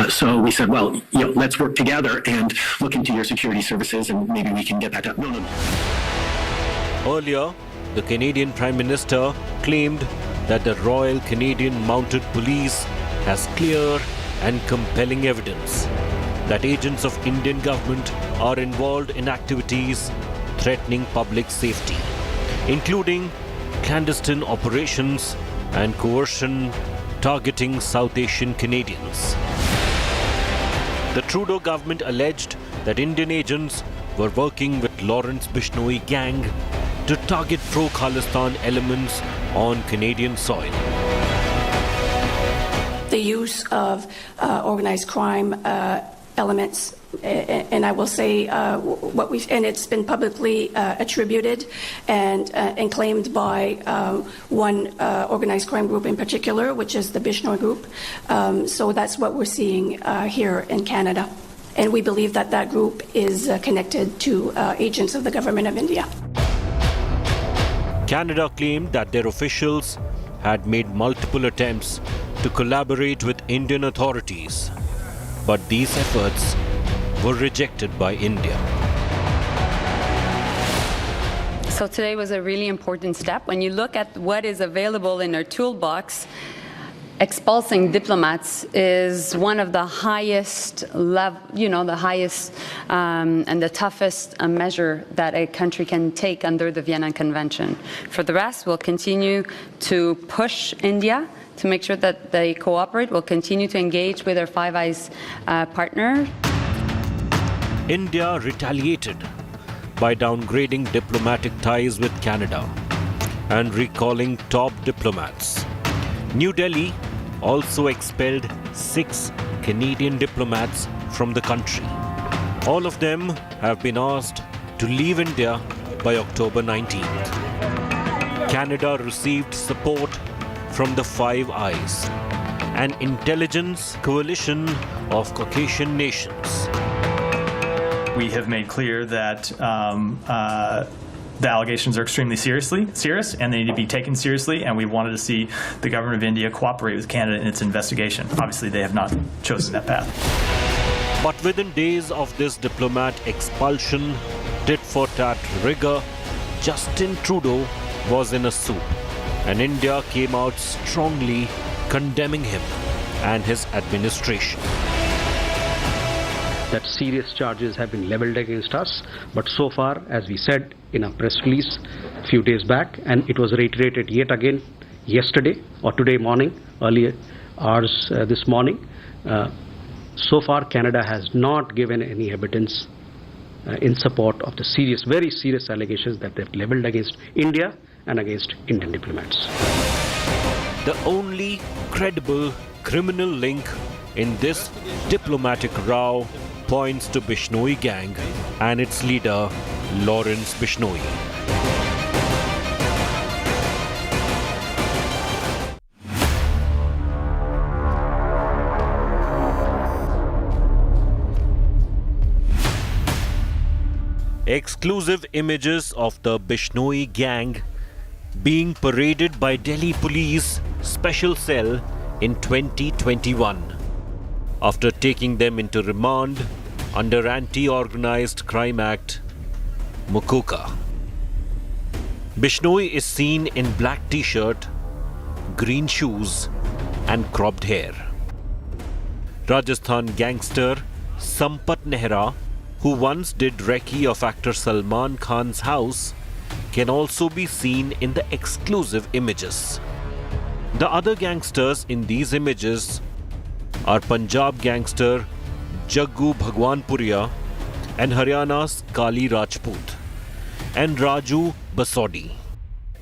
Speaker 4: So we said, well, let's work together and look into your security services and maybe we can get that done. No.
Speaker 17: Earlier, the Canadian Prime Minister claimed that the Royal Canadian Mounted Police has clear and compelling evidence that agents of Indian government are involved in activities threatening public safety, including clandestine operations and coercion targeting South Asian Canadians. The Trudeau government alleged that Indian agents were working with Lawrence Bishnoi gang to target pro-Khalistan elements on Canadian soil.
Speaker 16: The use of organized crime elements, and I will say and it's been publicly attributed and claimed by one organized crime group in particular, which is the Bishnoi group. So that's what we're seeing here in Canada. and we believe that that group is connected to agents of the government of India.
Speaker 17: Canada claimed that their officials had made multiple attempts to collaborate with Indian authorities, but these efforts were rejected by India.
Speaker 7: So today was a really important step. When you look at what is available in our toolbox, expulsing diplomats is one of the highest the highest and the toughest measure that a country can take under the Vienna Convention. For the rest, we'll continue to push India to make sure that they cooperate. We'll continue to engage with our Five Eyes partner.
Speaker 17: India retaliated by downgrading diplomatic ties with Canada and recalling top diplomats. New Delhi also expelled 6 Canadian diplomats from the country. All of them have been asked to leave India by October 19th. Canada received support from the Five Eyes, an intelligence coalition of Caucasian nations.
Speaker 22: We have made clear that the allegations are extremely serious, and they need to be taken seriously, and we wanted to see the government of India cooperate with Canada in its investigation. Obviously, they have not chosen that path.
Speaker 17: But within days of this diplomat expulsion, tit-for-tat rigor, Justin Trudeau was in a soup, and India came out strongly condemning him and his administration.
Speaker 23: That serious charges have been leveled against us, but so far, as we said in a press release a few days back, and it was reiterated yet again yesterday or today morning, earlier hours this morning, so far Canada has not given any evidence in support of the serious, very serious allegations that they've leveled against India and against Indian diplomats.
Speaker 17: The only credible criminal link in this diplomatic row points to Bishnoi gang and its leader, Lawrence Bishnoi. Exclusive images of the Bishnoi gang being paraded by Delhi Police Special Cell in 2021. After taking them into remand under Anti-Organized Crime Act, Mukuka. Bishnoi is seen in black t-shirt, green shoes and cropped hair. Rajasthan gangster Sampat Nehra, who once did recce of actor Salman Khan's house, can also be seen in the exclusive images. The other gangsters in these images are Punjab gangster Jaggu Bhagwanpuria and Haryana's Kali Rajput and Raju Basodi.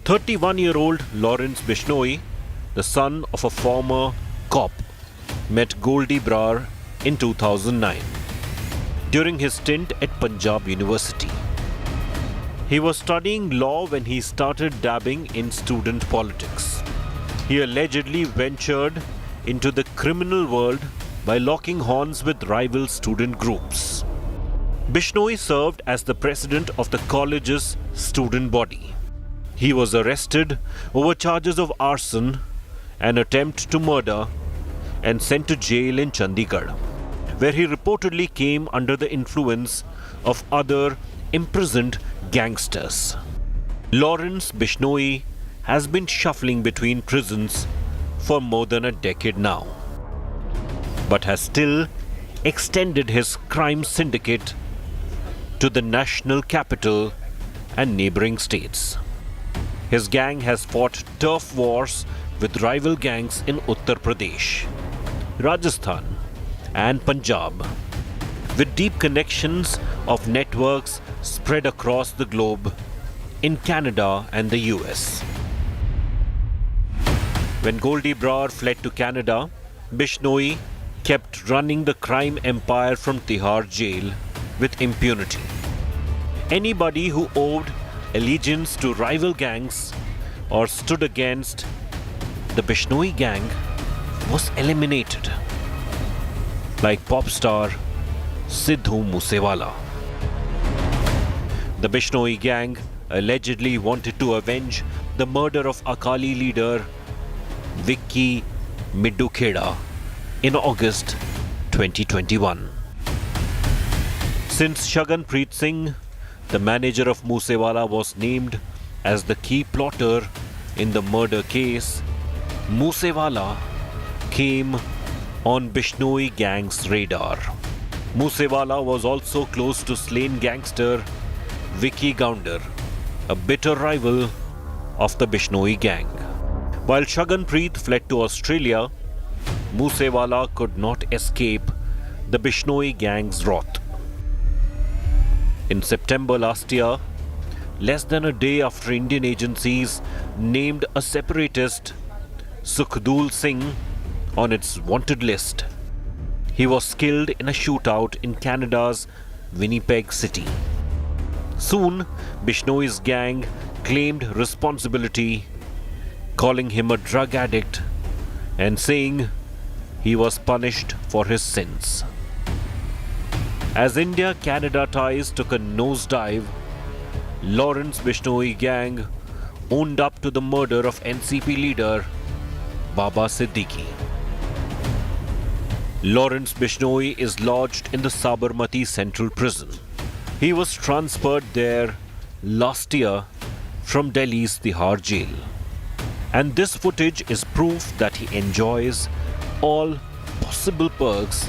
Speaker 17: 31-year-old Lawrence Bishnoi, the son of a former cop, met Goldie Brar in 2009 during his stint at Punjab University. He was studying law when he started dabbing in student politics. He allegedly ventured into the criminal world by locking horns with rival student groups. Bishnoi served as the president of the college's student body. He was arrested over charges of arson and attempt to murder and sent to jail in Chandigarh, where he reportedly came under the influence of other imprisoned gangsters. Lawrence Bishnoi has been shuffling between prisons for more than a decade now, but has still extended his crime syndicate to the national capital and neighboring states. His gang has fought turf wars with rival gangs in Uttar Pradesh, Rajasthan and Punjab, with deep connections of networks spread across the globe in Canada and the US. When Goldie Brar fled to Canada, Bishnoi kept running the crime empire from Tihar jail with impunity. Anybody who owed allegiance to rival gangs or stood against the Bishnoi gang was eliminated, like pop star Sidhu Moosewala. The Bishnoi gang allegedly wanted to avenge the murder of Akali leader Vicky Middu Kheda in August 2021. Since Shaganpreet Singh, the manager of Moosewala, was named as the key plotter in the murder case, Moosewala came on Bishnoi gang's radar. Moosewala was also close to slain gangster Vicky Gounder, a bitter rival of the Bishnoi gang. While Shaganpreet fled to Australia, Moosewala could not escape the Bishnoi gang's wrath. In September last year, less than a day after Indian agencies named a separatist, Sukhdev Singh, on its wanted list, he was killed in a shootout in Canada's Winnipeg City. Soon, Bishnoi's gang claimed responsibility, calling him a drug addict and saying he was punished for his sins. As India-Canada ties took a nosedive, Lawrence Bishnoi gang owned up to the murder of NCP leader Baba Siddiqui. Lawrence Bishnoi is lodged in the Sabarmati Central Prison. He was transferred there last year from Delhi's Tihar jail. And this footage is proof that he enjoys all possible perks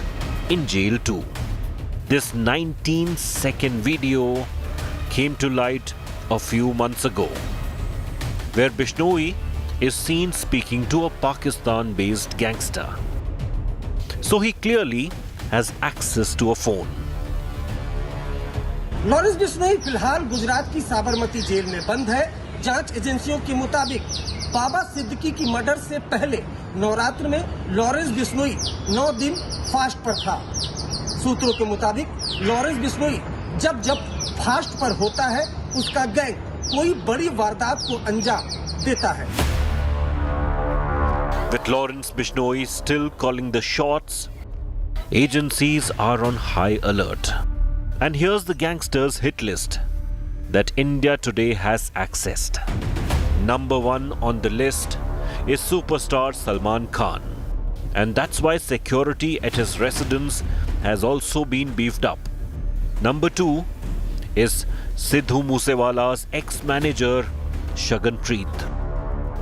Speaker 17: in jail too. This 19-second video came to light a few months ago, where Bishnoi is seen speaking to a Pakistan-based gangster. So he clearly has access to a phone.
Speaker 20: Lawrence Bishnoi फिलहाल गुजरात की Sabarmati jail में बंद है। जांच एजेंसियों के मुताबिक बाबा सिद्दीकी की मर्डर से पहले नवरात्र में लॉरेंस बिश्नोई 9 दिन फास्ट पर था। सूत्रों के मुताबिक लॉरेंस बिश्नोई जब फास्ट पर होता है, उसका गैंग कोई बड़ी वारदात को अंजाम देता है।
Speaker 17: With Lawrence Bishnoi still calling the shots, agencies are on high alert. And here's the gangsters' hit list that India today has accessed. Number 1 on the list is superstar Salman Khan. And that's why security at his residence has also been beefed up. Number 2 is Sidhu Moosewala's ex-manager Shaganpreet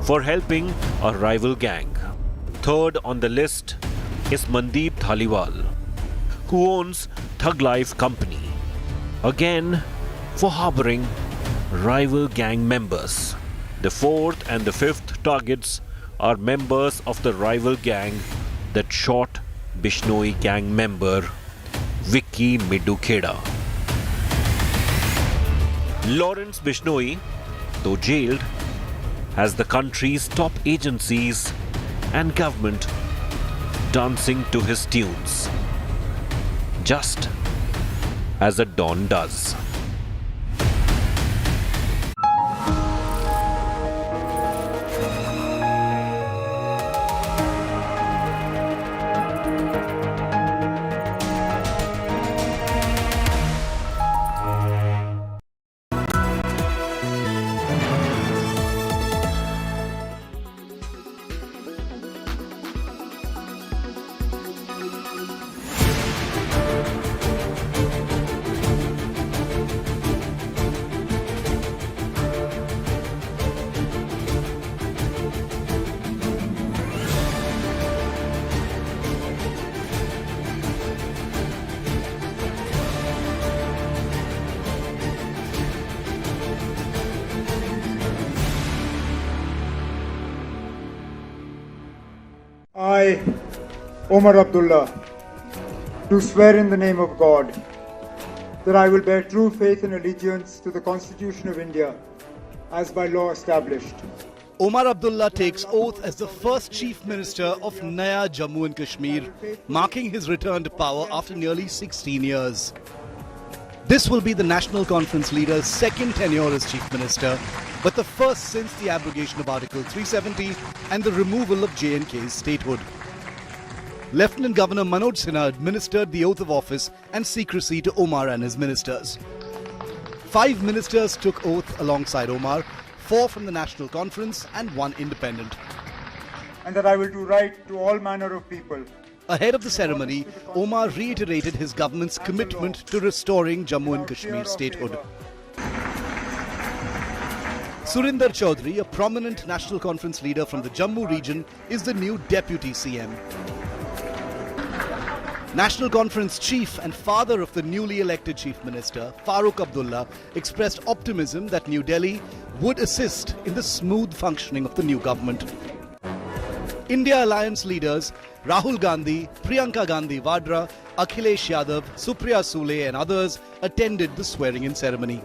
Speaker 17: for helping a rival gang. Third on the list is Mandeep Dhaliwal, who owns Thug Life Company, again for harboring rival gang members. The fourth and the fifth targets are members of the rival gang that shot Bishnoi gang member Vicky Middu Kheda. Lawrence Bishnoi, though jailed, has the country's top agencies and government dancing to his tunes, just as a Don does.
Speaker 3: I, Omar Abdullah, do swear in the name of God that I will bear true faith and allegiance to the Constitution of India as by law established.
Speaker 2: Omar Abdullah takes oath as the first Chief Minister of Naya Jammu and Kashmir, marking his return to power after nearly 16 years. This will be the National Conference leader's second tenure as Chief Minister, but the first since the abrogation of Article 370 and the removal of J&K's statehood. Lieutenant Governor Manoj Sinha administered the oath of office and secrecy to Omar and his ministers. 5 ministers took oath alongside Omar, 4 from the National Conference and 1 independent.
Speaker 3: And that I will do right to all manner of people.
Speaker 2: Ahead of the ceremony, Omar reiterated his government's commitment to restoring Jammu and Kashmir statehood. Surinder Chaudhary, a prominent National Conference leader from the Jammu region, is the new Deputy CM. National Conference chief and father of the newly elected Chief Minister, Farooq Abdullah, expressed optimism that New Delhi would assist in the smooth functioning of the new government. India Alliance leaders Rahul Gandhi, Priyanka Gandhi Vadra, Akhilesh Yadav, Supriya Sule and others attended the swearing-in ceremony.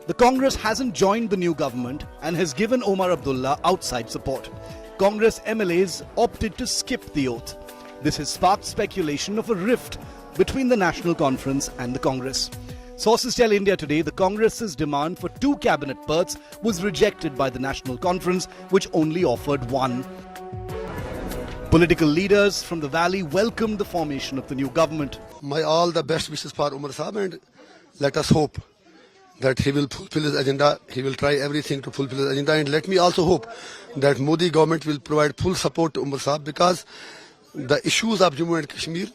Speaker 2: The Congress hasn't joined the new government and has given Omar Abdullah outside support. Congress MLAs opted to skip the oath. This has sparked speculation of a rift between the National Conference and the Congress. Sources tell India Today the Congress's demand for 2 cabinet berths was rejected by the National Conference, which only offered 1. Political leaders from the valley welcomed the formation of the new government.
Speaker 12: My all the best wishes for Umar Saab, and let us hope that he will fulfill his agenda. He will try everything to fulfill his agenda, and let me also hope that Modi government will provide full support to Umar Saab, because the issues of Jammu and Kashmir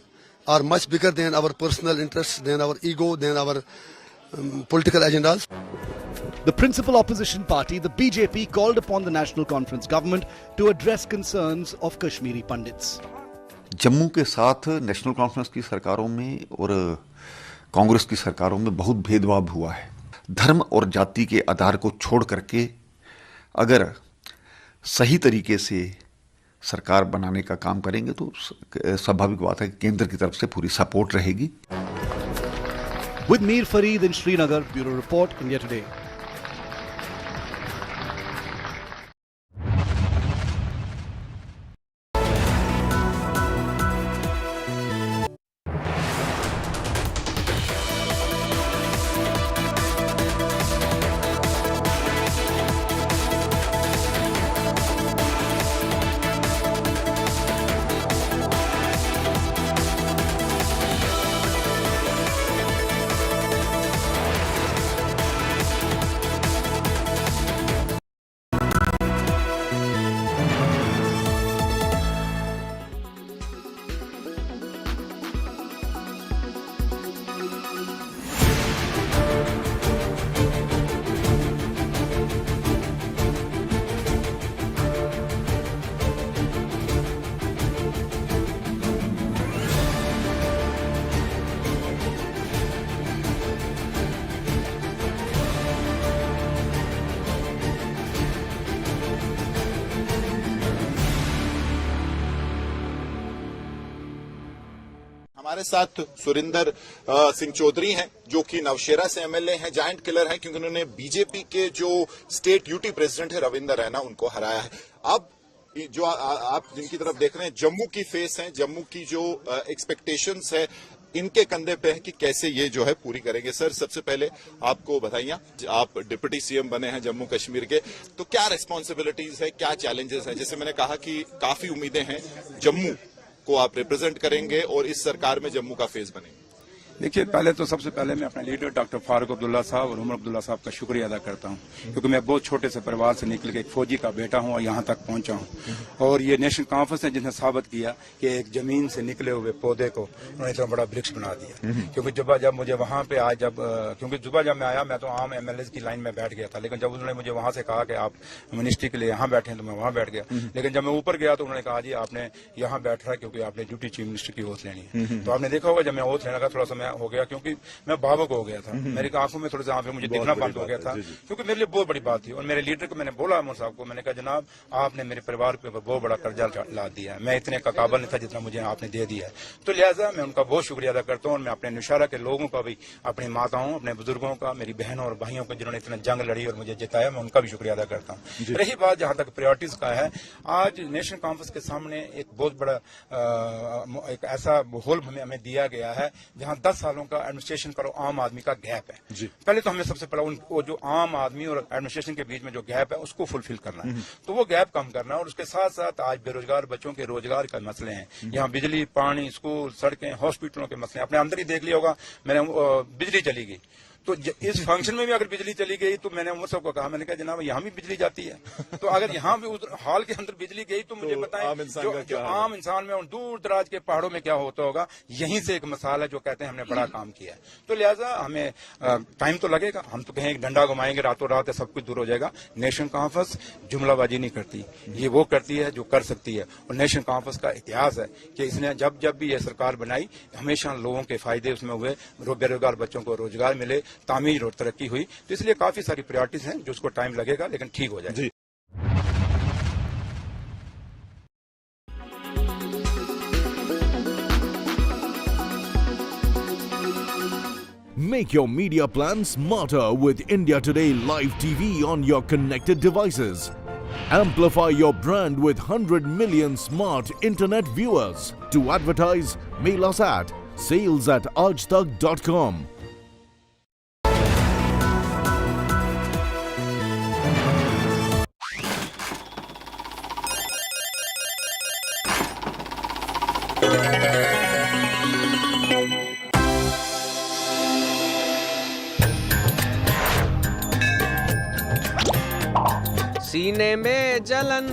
Speaker 12: are much bigger than our personal interests, than our ego, than our political agendas.
Speaker 2: The principal opposition party, the BJP, called upon the National Conference government to address concerns of Kashmiri Pandits.
Speaker 5: Jammu के साथ national conference की सरकारों में और कांग्रेस की सरकारों में बहुत भेदभाव हुआ है। धर्म और जाति के आधार को छोड़ करके अगर सही तरीके से सरकार बनाने का काम करेंगे तो स्वाभाविक बात है कि केंद्र की तरफ से पूरी सपोर्ट रहेगी।
Speaker 2: With Mir Fareed in Srinagar, Bureau Report, India Today.
Speaker 11: हमारे साथ सुरिंदर सिंह चौधरी हैं, जो कि नवशेरा से एमएलए हैं, जायंट किलर हैं, क्योंकि उन्होंने बीजेपी के जो स्टेट यूटी प्रेसिडेंट है रविंदर रैना, उनको हराया है। अब जो आप जिनकी तरफ देख रहे हैं, जम्मू की फेस हैं, जम्मू की जो एक्सपेक्टेशंस है इनके कंधे पे है कि कैसे ये जो है पूरी करेंगे। सर, सबसे पहले आपको बताइए, आप डिप्टी सीएम बने हैं जम्मू कश्मीर के, तो क्या रिस्पॉन्सिबिलिटीज है, क्या चैलेंजेस हैं? जैसे मैंने कहा कि काफी उम्मीदें हैं, जम्मू को आप रिप्रेजेंट करेंगे और इस सरकार में जम्मू का फेस बनेंगे।
Speaker 6: देखिए, पहले तो सबसे पहले मैं अपने लीडर डॉक्टर फारूक अब्दुल्ला साहब और उमर अब्दुल्ला साहब का शुक्रिया अदा करता हूं, क्योंकि मैं बहुत छोटे से परिवार से निकल के एक फौजी का बेटा हूं और यहां तक पहुंचा हूं। और ये नेशनल कॉन्फ्रेंस ने जिसने साबित किया कि एक जमीन से निकले हुए पौधे को उन्होंने इतना बड़ा वृक्ष बना दिया। क्योंकि जब मुझे वहां पे आज क्योंकि जब मैं आया, मैं तो आम एमएलए की लाइन में बैठ गया था, लेकिन जब उन्होंने मुझे वहां से कहा कि आप मिनिस्ट्री के लिए यहाँ बैठे हैं, तो मैं वहां बैठ गया। लेकिन जब मैं ऊपर गया तो उन्होंने कहा जी आपने यहाँ बैठ रहा है क्योंकि आपने ड्यूटी चीफ मिनिस्टर की ओथ लेनी है। तो आपने देखा होगा जब मैं ओथ लेने का थोड़ा सा मैं हो गया, क्योंकि मैं भावुक हो गया था, मेरी आंखों में थोड़े से आंखें मुझे दिखना बंद हो गया था, क्योंकि मेरे लिए बहुत बड़ी बात थी। और मेरे लीडर को मैंने बोला उमर साहब को, मैंने कहा जनाब आपने मेरे परिवार के ऊपर बहुत बड़ा कर्जा ला दिया है, मैं इतने का काबिल नहीं था जितना मुझे आपने दे दिया है। तो लिहाजा मैं उनका बहुत शुक्रिया अदा करता हूँ। और मैं अपने नौशहरा के लोगों का भी, अपनी माताओं, अपने बुजुर्गों का, मेरी बहनों और भाइयों को जिन्होंने इतना जंग लड़ी और मुझे जिताया, मैं उनका भी शुक्रिया अदा करता हूँ। रही बात जहाँ तक प्रायोरिटीज का है, आज नेशनल कॉन्फ्रेंस के सामने एक बहुत बड़ा एक ऐसा माहौल हमें दिया गया है जहाँ 10 सालों का एडमिनिस्ट्रेशन का और आम आदमी का गैप है। पहले तो हमें सबसे पहले वो जो आम आदमी और एडमिनिस्ट्रेशन के बीच में जो गैप है उसको फुलफिल करना है, तो वो गैप कम करना है। और उसके साथ साथ आज बेरोजगार बच्चों के रोजगार का मसले हैं, यहाँ बिजली, पानी, स्कूल, सड़कें, हॉस्पिटलों के मसले। आपने अंदर ही देख लिया होगा, मैंने बिजली चली गई, तो इस फंक्शन में भी अगर बिजली चली गई तो मैंने उमर साहब को कहा, मैंने कहा जनाब यहाँ भी बिजली जाती है, तो अगर यहाँ भी हॉल के अंदर बिजली गई तो मुझे बताएं जो आम इंसान में दूर दराज के पहाड़ों में क्या होता होगा। यहीं से एक मिसाल है जो कहते हैं हमने बड़ा काम किया है। तो लिहाजा हमें टाइम तो लगेगा, हम तो कहें एक डंडा घुमाएंगे रातों रात सब कुछ दूर हो जाएगा। नेशनल कॉन्फ्रेंस जुमलाबाजी नहीं करती, ये वो करती है जो कर सकती है। और नेशनल कॉन्फ्रेंस का इतिहास है कि इसने जब जब भी ये सरकार बनाई हमेशा लोगों के फायदे उसमें हुए, बेरोजगार बच्चों को रोजगार मिले, तामीर और तरक्की हुई। तो इसलिए काफी सारी प्रायोरिटीज हैं जो उसको टाइम लगेगा लेकिन ठीक हो जाएगा।
Speaker 9: Make your media plan smarter with India Today Live TV on your connected devices. Amplify your brand with 100 million smart internet viewers. To advertise, mail us at sales@aajtak.com.
Speaker 1: सीने में जलन,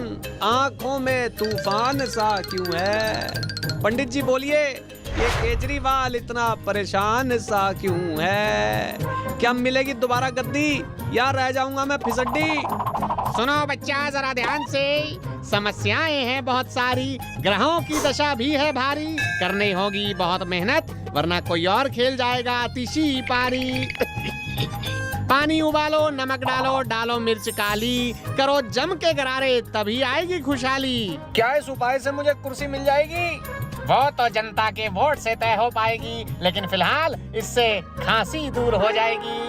Speaker 1: आंखों में तूफान सा क्यों है? पंडित जी बोलिए, ये केजरीवाल इतना परेशान सा क्यों है? क्या मिलेगी दोबारा गद्दी या रह जाऊंगा मैं फिसड्डी?
Speaker 8: सुनो बच्चा जरा ध्यान से, समस्याएं हैं बहुत सारी, ग्रहों की दशा भी है भारी, करनी होगी बहुत मेहनत वरना कोई और खेल जाएगा अतिशी पारी। पानी उबालो, नमक डालो, डालो मिर्च काली, करो जम के गरारे तभी आएगी खुशहाली।
Speaker 1: क्या इस उपाय से मुझे कुर्सी मिल जाएगी?
Speaker 8: वो तो जनता के वोट से तय हो पाएगी, लेकिन फिलहाल इससे खांसी दूर हो जाएगी।